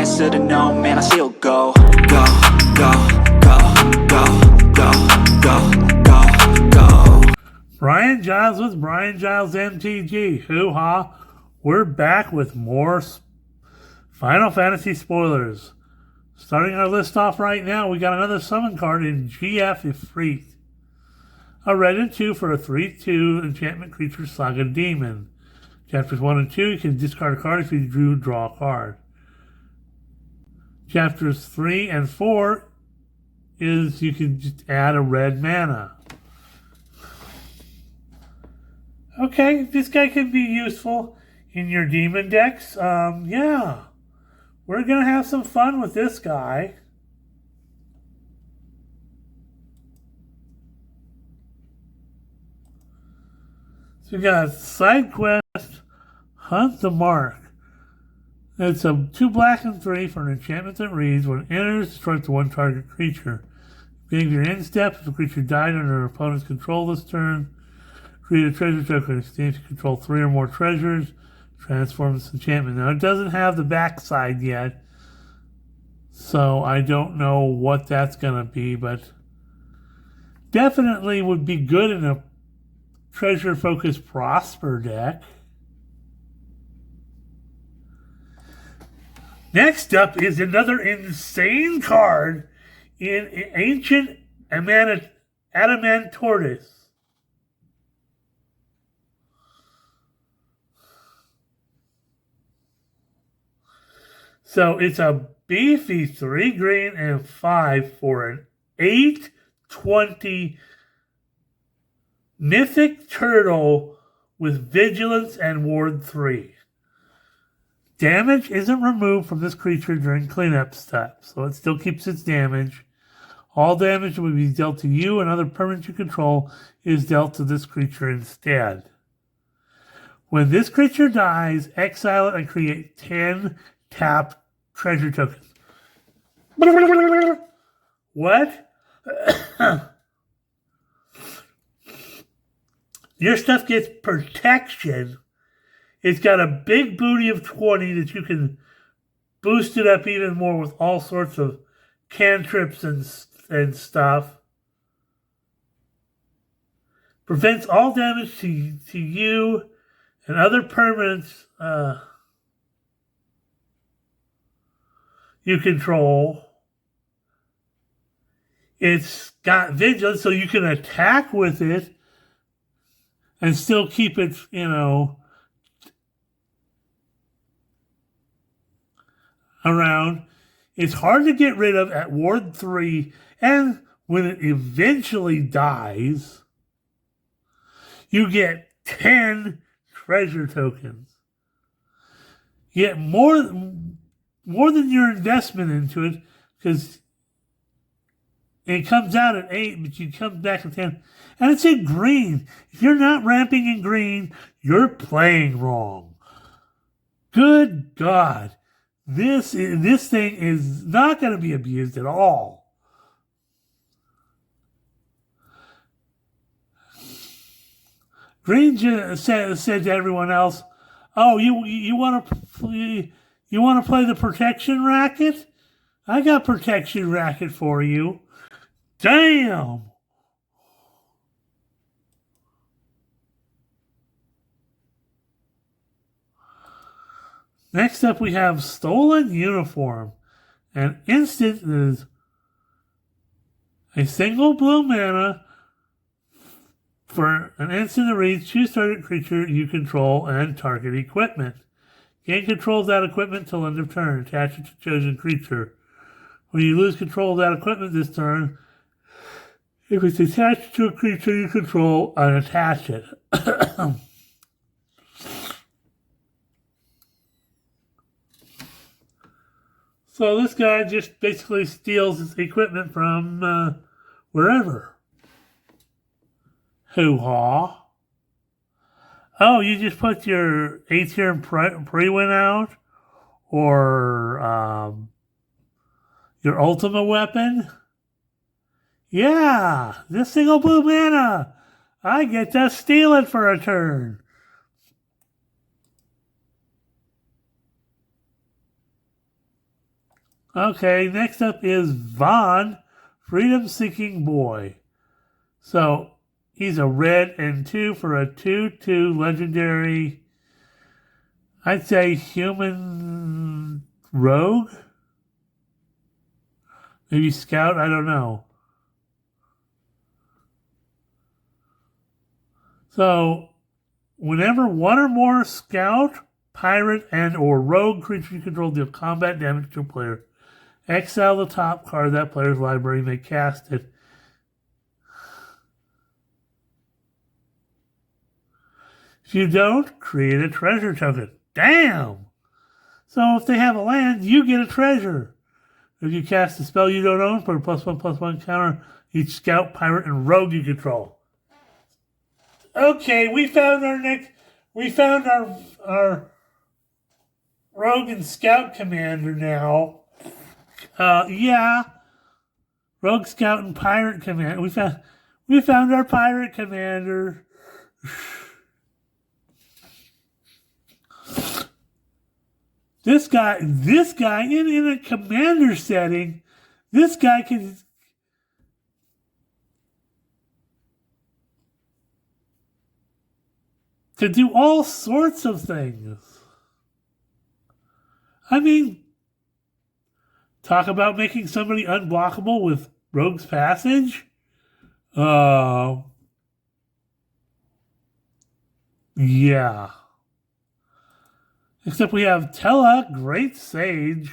should've known, man, I still go. Go, go, go, go, go, go, go, go. Brian Giles with Brian Giles MTG. Hoo-ha. We're back with more Final Fantasy spoilers. Starting our list off right now, we got another summon card in GF Ifrit. A red and 2 for a 3/2 enchantment creature Saga Demon. Chapters 1 and 2, you can discard a card if you draw a card. Chapters 3 and 4 is you can just add a red mana. Okay, this guy can be useful in your demon decks. Yeah. We're going to have some fun with this guy. So we got side quest, Hunt the Mark. It's a 2 black and 3 for an enchantment that reads, when it enters, destroy the one target creature. Beginning your end step, if the creature died under an opponent's control this turn, create a treasure token. If you control 3 or more treasures, transform this enchantment. Now, it doesn't have the backside yet, so I don't know what that's going to be, but definitely would be good in a treasure-focused Prosper deck. Next up is another insane card in Ancient Adamant Tortoise. So it's a beefy 3 green and 5 for an 8/20 mythic turtle with vigilance and ward 3. Damage isn't removed from this creature during cleanup steps, so it still keeps its damage. All damage that would be dealt to you and other permanents you control is dealt to this creature instead. When this creature dies, exile it and create 10 tapped treasure tokens. What? Your stuff gets protection. It's got a big booty of 20 that you can boost it up even more with all sorts of cantrips and stuff. Prevents all damage to you and other permanents you control. It's got vigilance, so you can attack with it and still keep it, around. It's hard to get rid of at ward 3, and when it eventually dies, you get 10 treasure tokens. You get more than your investment into it, because it comes out at 8, but you come back at 10. And it's in green. If you're not ramping in green, you're playing wrong. Good God. This thing is not going to be abused at all. Green said to everyone else, "Oh, you want to play the protection racket? I got protection racket for you." Damn. Next up, we have Stolen Uniform. An instant is a single blue mana for an instant that reads, choose target creature you control and target equipment. Gain control of that equipment till end of turn. Attach it to chosen creature. When you lose control of that equipment this turn, if it's attached to a creature you control, unattach it. So this guy just basically steals his equipment from wherever. Hoo-ha. Oh, you just put your Aether Pre-Win out? Or your Ultima weapon? Yeah, this single blue mana. I get to steal it for a turn. Okay, next up is Vaughn, Freedom Seeking Boy. So he's a red and 2 for a 2/2 legendary, I'd say human rogue? Maybe scout? I don't know. So whenever one or more scout, pirate, and or rogue creature you control deal combat damage to a player, exile the top card of that player's library. You may cast it. If you don't, create a treasure token. Damn! So if they have a land, you get a treasure. If you cast a spell you don't own, put a +1/+1 counter each scout, pirate, and rogue you control. Okay, we found our rogue and scout commander now. Yeah. Rogue, scout, and pirate commander. We found our pirate commander. This guy in a commander setting, this guy can do all sorts of things. I mean, talk about making somebody unblockable with Rogue's Passage. Yeah. Except we have Tella, Great Sage.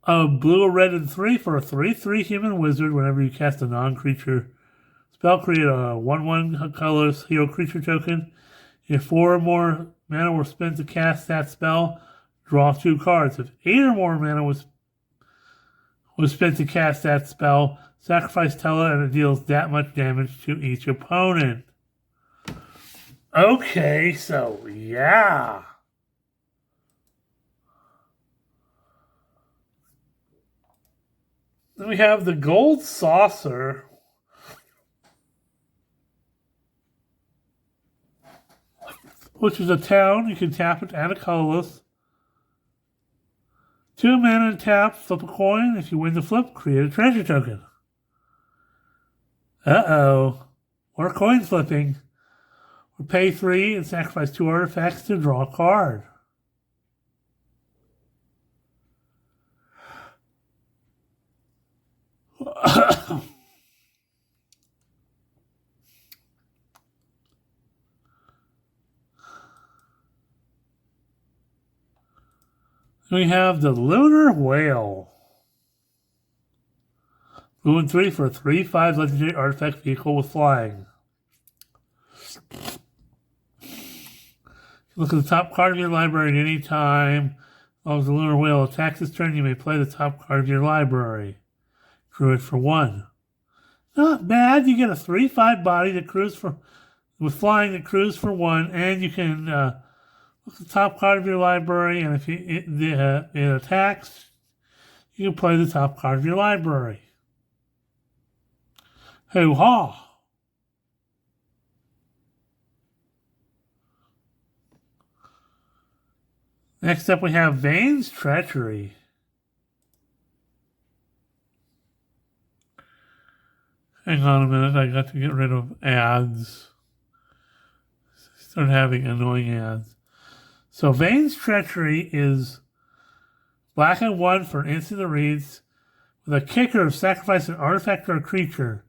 Blue or red and 3 for a 3/3 human wizard. Whenever you cast a non-creature spell, create a 1/1 colorless hero creature token. If 4 or more mana were spent to cast that spell, draw 2 cards. If 8 or more mana was spent to cast that spell, sacrifice Tella and it deals that much damage to each opponent. Okay, so yeah. Then we have the Gold Saucer. Which is a town. You can tap it, add a colorless. 2 mana and tap, flip a coin. If you win the flip, create a treasure token. Uh-oh. Or coin flipping. Or pay 3 and sacrifice 2 artifacts to draw a card. We have the Lunar Whale. Blue and 3 for a 3/5 legendary artifact vehicle with flying. Look at the top card of your library at any time. As long as the Lunar Whale attacks this turn, you may play the top card of your library. Crew it for 1. Not bad. You get a 3/5 body that crews with flying that crews for 1, and you can look at the top card of your library, and if it attacks, you can play the top card of your library. Hoo-ha! Next up, we have Vane's Treachery. Hang on a minute, I got to get rid of ads. Start having annoying ads. So Vane's Treachery is black and 1 for an instant that reads, with a kicker of sacrifice an artifact or a creature.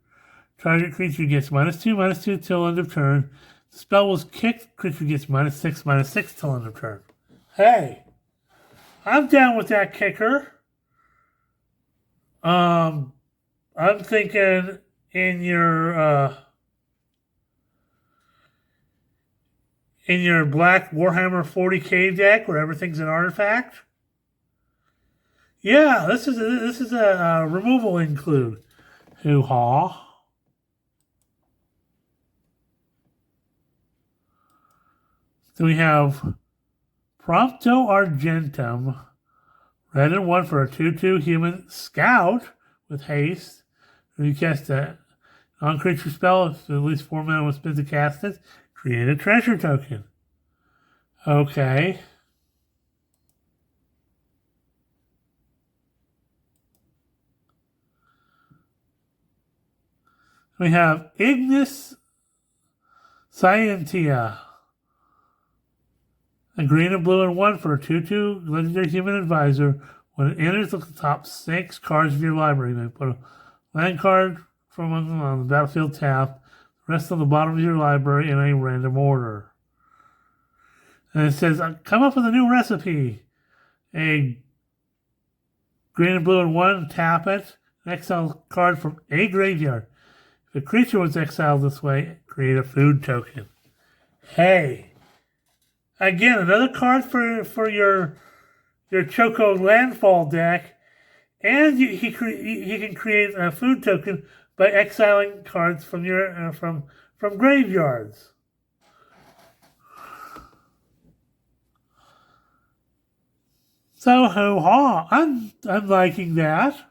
Target creature gets -2/-2 till end of turn. The spell was kicked, creature gets -6/-6 till end of turn. Hey, I'm down with that kicker. I'm thinking in your black Warhammer 40k deck where everything's an artifact. Yeah, this is a removal include. Hoo-ha. So we have Prompto Argentum, red and 1 for a 2/2 human scout with haste. When you cast a non-creature spell, if at least 4 mana was spent to cast it, create a treasure token. Okay. We have Ignis Scientia. A green and blue and 1 for a 2/2 legendary human advisor. When it enters, look at the top 6 cards of your library. You may put a land card from on the battlefield tap. The rest on the bottom of your library in a random order. And it says, come up with a new recipe. A green and blue and 1, tap it. An exile card from a graveyard. If a creature was exiled this way, create a food token. Hey. Again, another card for your Choco Landfall deck. And he can create a food token by exiling cards from your from graveyards. So ho-ha, I'm liking that.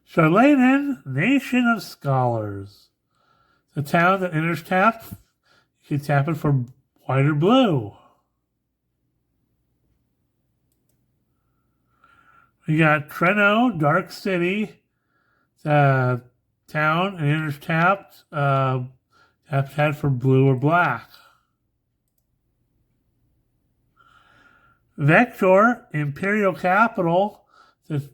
Charlatan, Nation of Scholars. The town that enters tapped, you can tap it for white or blue. We got Treno, Dark City, town, and enters tapped, tapped for blue or black. Vector, Imperial Capital, says,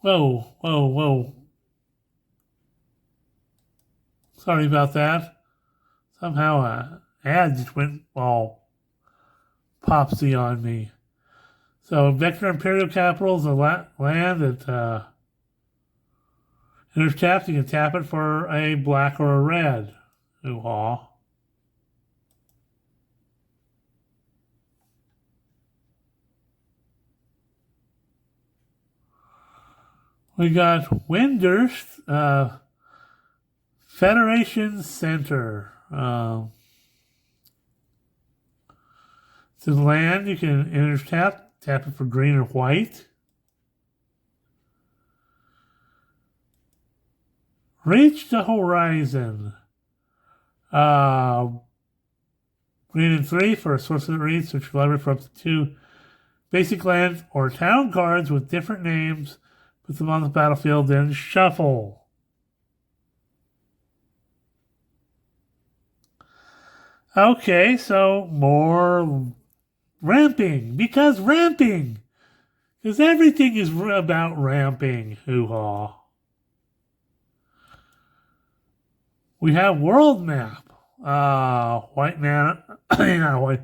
whoa. Sorry about that. Somehow an ad just went all popsy on me. So Vector Imperial Capital is a land that enters tapped. You can tap it for a black or a red. Ooh-haw. We got Windurst, Federation Center. It's a land you can enter tap it for green or white. Reach the Horizon. Green and 3 for a source that reads, search your library for up to 2 basic land or town cards with different names. Put them on the battlefield, then shuffle. Okay, so more ramping. Because ramping. Because everything is about ramping. Hoo-ha. We have world map. White mana. Not white.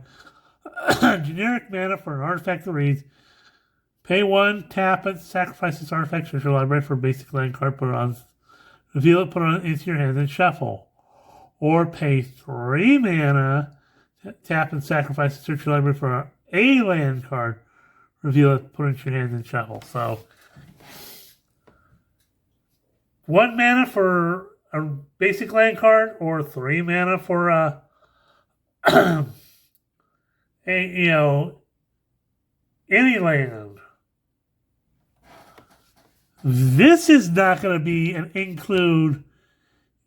Generic mana for an artifact that reads, pay 1, tap it, sacrifice this artifact, search your library for a basic land card, put it on, reveal it, put it into your hand, and shuffle. Or pay 3 mana, tap and sacrifice it, search your library for a land card, reveal it, put it into your hand, and shuffle. So, 1 mana for a basic land card, or 3 mana for any land. This is not going to be an include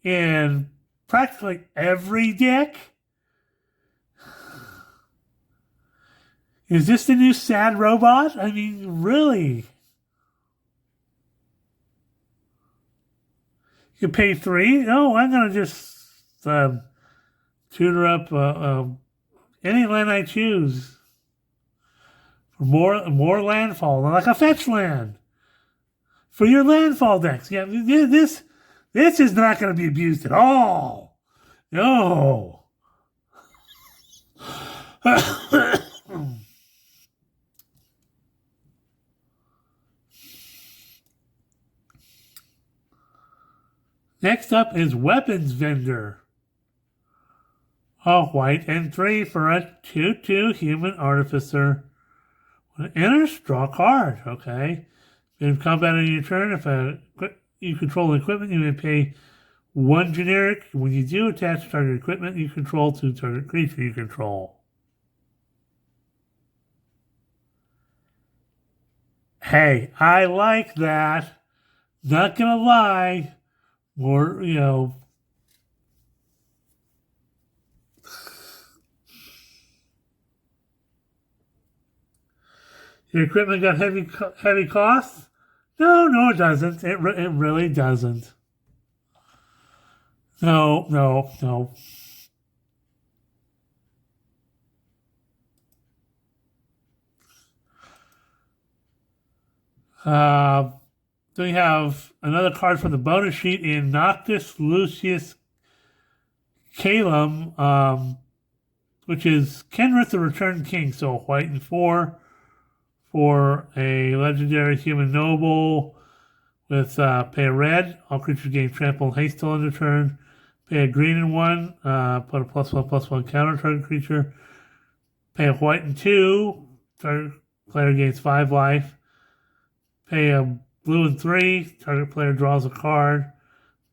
in practically every deck. Is this the new sad robot? I mean, really? You pay 3? No, I'm going to just tutor up any land I choose for more landfall, like a fetch land. For your landfall decks. Yeah, this is not going to be abused at all. No. Next up is Weapons Vendor. White and 3 for a 2/2 human artificer. When it enters, draw a card. Okay. In combat on your turn, if you control equipment, you may pay 1 generic. When you do, attach target equipment you control to target creature you control. Hey, I like that. Not gonna lie. More, Your equipment got heavy costs? No, it doesn't. It really doesn't. No. Then we have another card from the bonus sheet in Noctis Lucius Calum, which is Kenrith the Returned King. So white and 4 for a legendary human noble with pay a red. All creatures gain trample and haste till end of turn. Pay a green and 1, put a +1/+1 counter target creature. Pay a white and 2, target player gains 5 life. Pay a blue and 3, target player draws a card.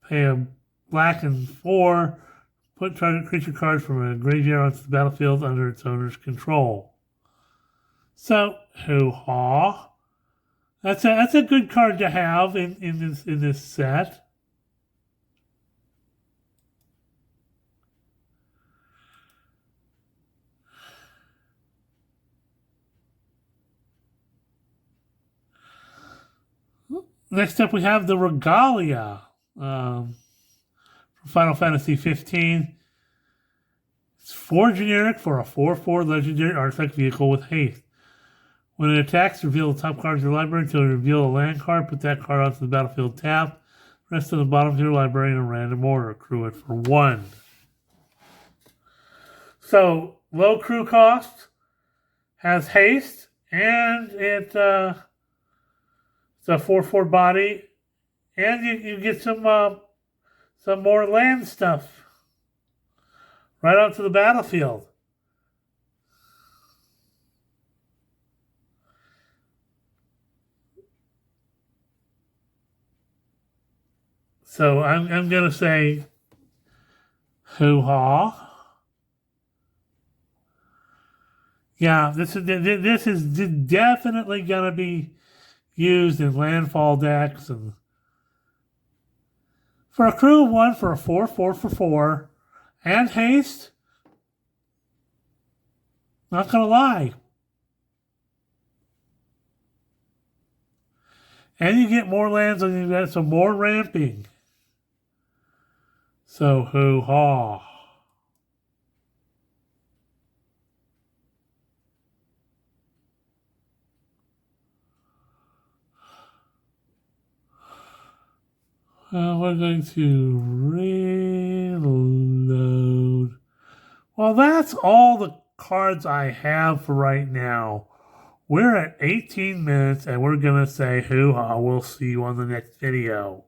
Pay a black and 4, put target creature card from a graveyard onto the battlefield under its owner's control. So, hoo-haw. That's a good card to have in this set. Next up, we have the Regalia from Final Fantasy 15. It's 4 generic for a 4/4 legendary artifact vehicle with haste. When it attacks, reveal the top card of your library until you reveal a land card. Put that card onto the battlefield tap. Rest on the bottom of your library in a random order. Accrue it for 1. So, low crew cost, has haste, and it's a 4/4 body, and you get some more land stuff right onto the battlefield. So I'm gonna say hoo-ha. Yeah, this is definitely gonna be used in landfall decks and for a crew of 1 for a 4/4 for 4 and haste. Not gonna lie. And you get more lands and you get some more ramping. So hoo-ha. We're going to reload. Well, that's all the cards I have for right now. We're at 18 minutes and we're going to say hoo-ha. We'll see you on the next video.